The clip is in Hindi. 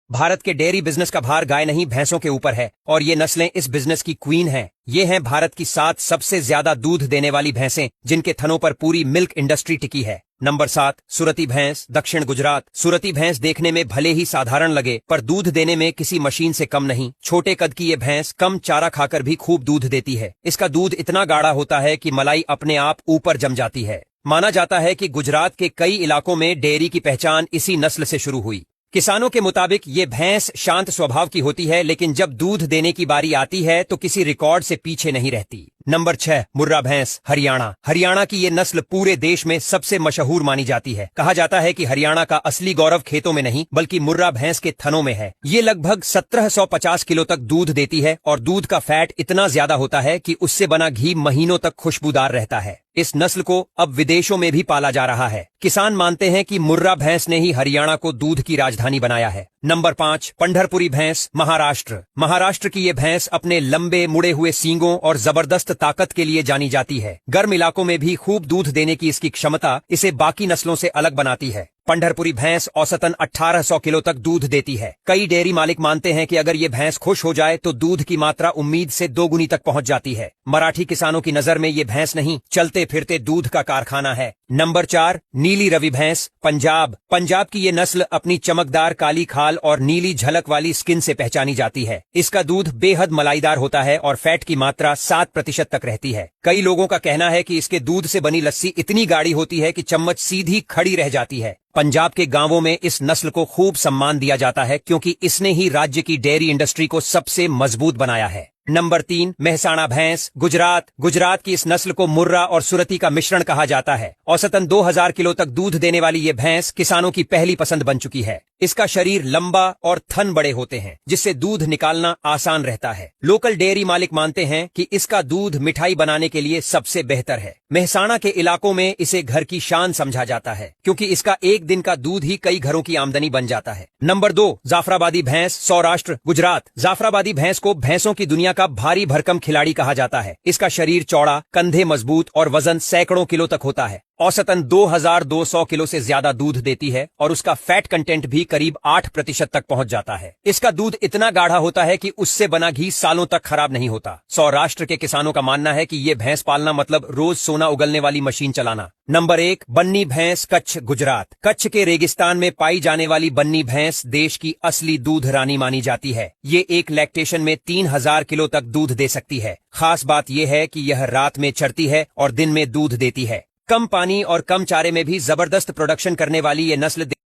भारत के डेयरी बिजनेस का भार गाय नहीं भैंसों के ऊपर है और ये नस्लें इस बिजनेस की क्वीन हैं। ये हैं भारत की 7 सबसे ज्यादा दूध देने वाली भैंसें जिनके थनों पर पूरी मिल्क इंडस्ट्री टिकी है। नंबर 7, सुरती भैंस, दक्षिण गुजरात। सुरती भैंस देखने में भले ही साधारण लगे पर दूध देने में किसी मशीन से कम नहीं। छोटे कद की ये भैंस कम चारा खाकर भी खूब दूध देती है। इसका दूध इतना गाढ़ा होता है कि मलाई अपने आप ऊपर जम जाती है। माना जाता है कि गुजरात के कई इलाकों में डेयरी की पहचान इसी नस्ल से शुरू हुई। किसानों के मुताबिक ये भैंस शांत स्वभाव की होती है, लेकिन जब दूध देने की बारी आती है तो किसी रिकॉर्ड से पीछे नहीं रहती। नंबर 6, मुर्रा भैंस, हरियाणा। हरियाणा की ये नस्ल पूरे देश में सबसे मशहूर मानी जाती है। कहा जाता है कि हरियाणा का असली गौरव खेतों में नहीं बल्कि मुर्रा भैंस के थनों में है। ये लगभग 1750 किलो तक दूध देती है और दूध का फैट इतना ज्यादा होता है कि उससे बना घी महीनों तक खुशबूदार रहता है। इस नस्ल को अब विदेशों में भी पाला जा रहा है। किसान मानते हैं कि मुर्रा भैंस ने ही हरियाणा को दूध की राजधानी बनाया है। नंबर 5, पंढरपुरी भैंस, महाराष्ट्र। महाराष्ट्र की ये भैंस अपने लंबे मुड़े हुए सींगों और जबरदस्त ताकत के लिए जानी जाती है। गर्म इलाकों में भी खूब दूध देने की इसकी क्षमता इसे बाकी नस्लों से अलग बनाती है। पंढरपुरी भैंस औसतन 1800 किलो तक दूध देती है। कई डेयरी मालिक मानते हैं कि अगर ये भैंस खुश हो जाए तो दूध की मात्रा उम्मीद से 2 गुनी तक पहुंच जाती है। मराठी किसानों की नजर में ये भैंस नहीं, चलते फिरते दूध का कारखाना है। नंबर 4, नीली रवि भैंस, पंजाब। पंजाब की ये नस्ल अपनी चमकदार काली खाल और नीली झलक वाली स्किन से पहचानी जाती है। इसका दूध बेहद मलाईदार होता है और फैट की मात्रा 7% तक रहती है। कई लोगों का कहना है कि इसके दूध से बनी लस्सी इतनी गाढ़ी होती है कि चम्मच सीधी खड़ी रह जाती है। पंजाब के गांवों में इस नस्ल को खूब सम्मान दिया जाता है क्योंकि इसने ही राज्य की डेयरी इंडस्ट्री को सबसे मजबूत बनाया है। नंबर 3, मेहसाणा भैंस, गुजरात। गुजरात की इस नस्ल को मुर्रा और सुरती का मिश्रण कहा जाता है। औसतन 2000 किलो तक दूध देने वाली ये भैंस किसानों की पहली पसंद बन चुकी है। इसका शरीर लंबा और थन बड़े होते हैं जिससे दूध निकालना आसान रहता है। लोकल डेयरी मालिक मानते हैं कि इसका दूध मिठाई बनाने के लिए सबसे बेहतर है। मेहसाणा के इलाकों में इसे घर की शान समझा जाता है क्योंकि इसका एक दिन का दूध ही कई घरों की आमदनी बन जाता है। नंबर 2, जाफराबादी भैंस, सौराष्ट्र, गुजरात। जाफराबादी भैंस को भैंसों की दुनिया का भारी भरकम खिलाड़ी कहा जाता है। इसका शरीर चौड़ा, कंधे मजबूत और वजन सैकड़ों किलो तक होता है। औसतन 2200 किलो से ज्यादा दूध देती है और उसका फैट कंटेंट भी करीब 8% तक पहुंच जाता है। इसका दूध इतना गाढ़ा होता है कि उससे बना घी सालों तक खराब नहीं होता। सौराष्ट्र के किसानों का मानना है कि ये भैंस पालना मतलब रोज सोना उगलने वाली मशीन चलाना। नंबर 1, बन्नी भैंस, कच्छ, गुजरात। कच्छ के रेगिस्तान में पाई जाने वाली बन्नी भैंस देश की असली दूध रानी मानी जाती है। ये एक लैक्टेशन में 3000 किलो तक दूध दे सकती है। खास बात यह है कि यह रात में चरती है और दिन में दूध देती है। कम पानी और कम चारे में भी जबरदस्त प्रोडक्शन करने वाली ये नस्ल